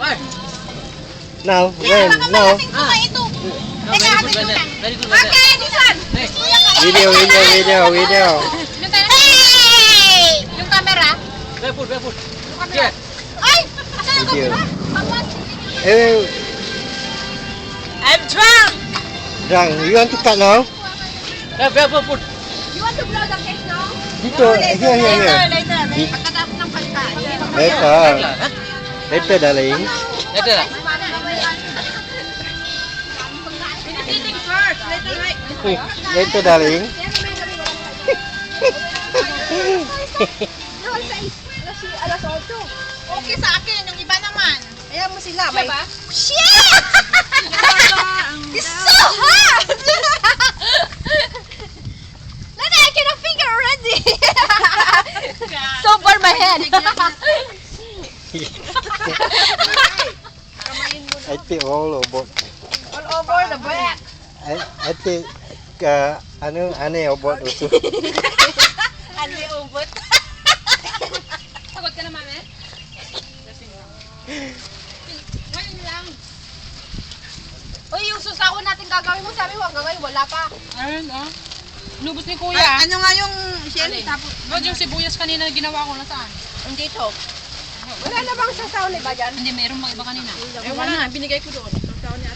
Now, when? Now. Ito. Teka, atin lang. Okay, this one. Video. Hey! Yung camera. Barefoot. Yung camera. Ay! Saan ang Video. camera? I'm drunk. You want to cut now? Barefoot. You want to blow the cake now? Dito. Here. Later. Pagkatapos ng palita. Later, darling. Ito na. Eating first. Later, right? Later, darling. Alas 8. Okay sa akin. Yung iba naman. Kaya mo sila. May... Shit! It's so hot! Lana, I cannot figure already. So for my head. I think all about. All over the back. I think ano about also. Ano yung ubot? Sagot ka naman eh. Ngayon lang. Uy, yung susako natin gagawin mo, sabi mo hanggang ngayon wala pa. Ayun, oh. Inubos ni Kuya. Ano nga yung shell? Tapos, Rod, yung sibuyas kanina ginawa ko, nasaan? dito. Wala na bang sasaw ni ba dyan? Hindi, mayroong mga iba kanina. Wala na, binigay ko doon. Sasaw niya.